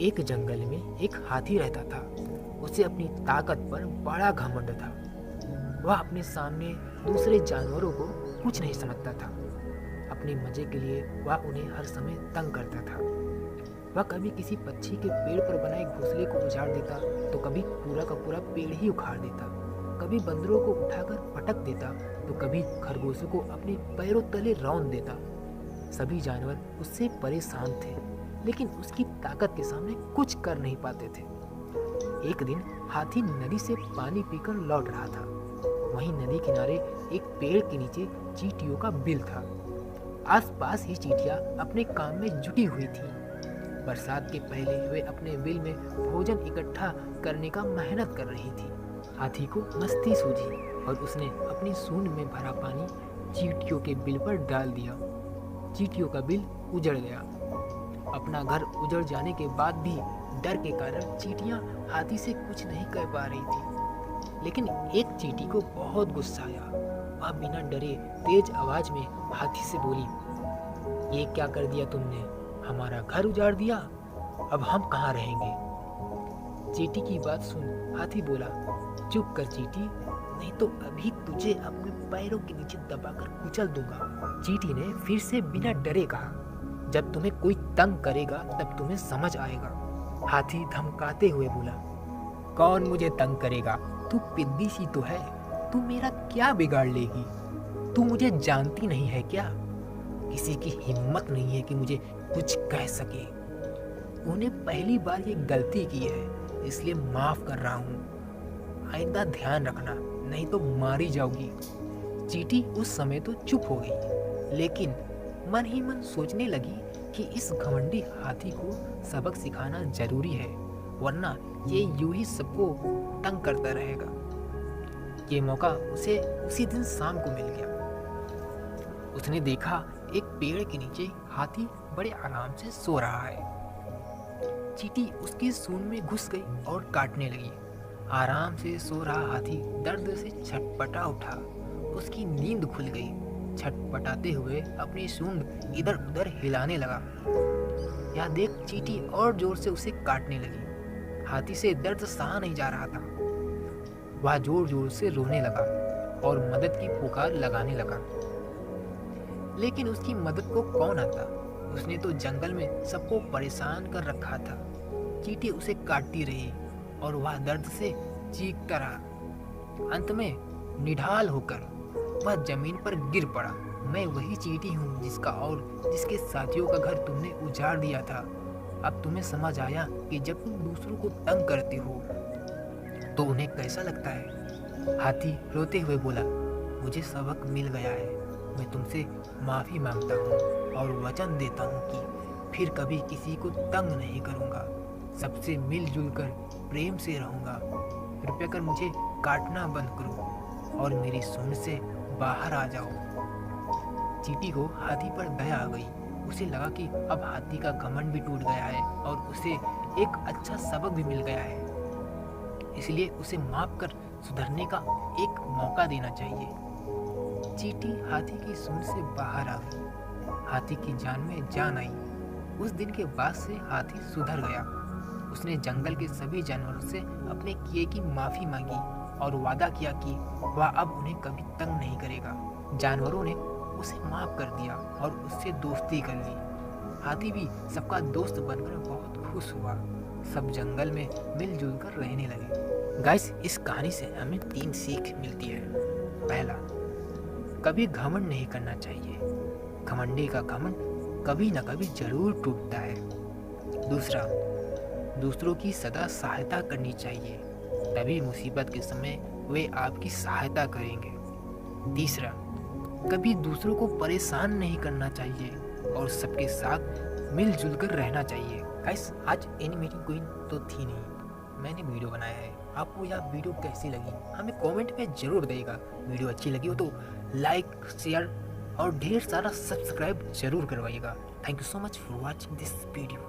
एक जंगल में एक हाथी रहता था। उसे अपनी ताकत पर बड़ा घमंड था। वह अपने सामने दूसरे जानवरों को कुछ नहीं समझता था। अपने मजे के लिए वह उन्हें हर समय तंग करता था। वह कभी किसी पक्षी के पेड़ पर बनाए घोंसले को उजाड़ देता तो कभी पूरा का पूरा पेड़ ही उखाड़ देता। कभी बंदरों को उठाकर पटक देता तो कभी खरगोशों को अपने पैरों तले रौंद देता। सभी जानवर उससे परेशान थे, लेकिन उसकी ताकत के सामने कुछ कर नहीं पाते थे। एक दिन हाथी नदी से पानी पीकर लौट रहा था। वहीं नदी किनारे एक पेड़ के नीचे चींटियों का बिल था। आसपास ही चींटियां अपने काम में जुटी हुई थी। बरसात के पहले वे अपने बिल में भोजन इकट्ठा करने का मेहनत कर रही थी। हाथी को मस्ती सूझी और उसने अपनी सूंड में भरा पानी चींटियों के बिल पर डाल दिया। चींटियों का बिल उजड़ गया। अपना घर उजड़ जाने के बाद भी डर के कारण चींटियां हाथी से कुछ नहीं कह पा रही थी। लेकिन एक चींटी को बहुत गुस्सा आया। वह बिना डरे तेज आवाज में हाथी से बोली, ये क्या कर दिया तुमने? हमारा घर उजाड़ दिया। अब हम कहाँ रहेंगे? चींटी की बात सुन हाथी बोला, चुप कर चींटी, नहीं तो अभी तुझे अपने पैरों के नीचे दबाकर कुचल दूंगा। चींटी ने फिर से बिना डरे कहा, जब तुम्हें कोई तंग करेगा तब तुम्हें समझ आएगा। हाथी धमकाते हुए बोला, कौन मुझे तंग करेगा? तू पिद्दी सी तो है, तू मेरा क्या बिगाड़ लेगी? तू मुझे जानती नहीं है क्या? किसी की हिम्मत नहीं है कि मुझे कुछ कह सके। उन्हें पहली बार ये गलती की है, इसलिए माफ कर रहा हूँ। आइंदा ध्यान रखना, नहीं तो मारी जाओगी। चींटी उस समय तो चुप हो गई, लेकिन मन ही मन सोचने लगी कि इस घमंडी हाथी को सबक सिखाना जरूरी है, वरना ये यूं ही सबको तंग करता रहेगा। ये मौका उसे उसी दिन शाम को मिल गया। उसने देखा एक पेड़ के नीचे हाथी बड़े आराम से सो रहा है। चींटी उसकी सूंड में घुस गई और काटने लगी। आराम से सो रहा हाथी दर्द से छटपटा उठा। उसकी नींद खुल गई। छटपटाते हुए अपनी सूंड इधर उधर हिलाने लगा। यह देख चींटी और जोर से उसे काटने लगी। हाथी से दर्द सहा नहीं जा रहा था। वह जोर जोर से रोने लगा और मदद की पुकार लगाने लगा। लेकिन उसकी मदद को कौन आता? उसने तो जंगल में सबको परेशान कर रखा था। चींटी उसे काटती रही और वह दर्द से चीखता रहा। अंत में निढाल होकर वह जमीन पर गिर पड़ा। मैं वही चींटी हूँ जिसका और जिसके साथियों का घर तुमने उजाड़ दिया था। अब तुम्हें समझ आया कि जब तुम दूसरों को तंग करते हो तो उन्हें कैसा लगता है। हाथी रोते हुए बोला, मुझे सबक मिल गया है। मैं तुमसे माफ़ी मांगता हूँ और वचन देता हूँ कि फिर कभी किसी को तंग नहीं करूँगा। सबसे मिलजुल कर प्रेम से रहूँगा। कृपया कर मुझे काटना बंद करो और मेरी सूंड से बाहर आ जाओ। चींटी को हाथी पर दया आ गई। उसे लगा कि अब हाथी का घमंड भी टूट गया है और उसे एक अच्छा सबक भी मिल गया है, इसलिए उसे माफ कर सुधरने का एक मौका देना चाहिए। चींटी हाथी की सूंड से बाहर आ गई। हाथी की जान में जान आई। उस दिन के बाद से हाथी सुधर गया। उसने जंगल के सभी जानवरों से अपने किए की माफी मांगी और वादा किया कि वह अब उन्हें कभी तंग नहीं करेगा। जानवरों ने उसे माफ कर दिया और उससे दोस्ती कर ली। हाथी भी सबका दोस्त बनकर बहुत खुश हुआ। सब जंगल में मिलजुल कर रहने लगे। गाइस, इस कहानी से हमें 3 सीख मिलती है। पहला, कभी घमंड नहीं करना चाहिए। घमंडी का घमंड कभी न कभी जरूर टूटता है। दूसरा, दूसरों की सदा सहायता करनी चाहिए, तभी मुसीबत के समय वे आपकी सहायता करेंगे। तीसरा, कभी दूसरों को परेशान नहीं करना चाहिए और सबके साथ मिलजुल कर रहना चाहिए। गाइस, आज एनिमेटिंग क्वीन तो थी नहीं, मैंने वीडियो बनाया है। आपको यह वीडियो कैसी लगी हमें कमेंट में जरूर देगा। वीडियो अच्छी लगी हो तो लाइक, शेयर और ढेर सारा सब्सक्राइब जरूर करवाइएगा। Thank you so much for watching this video.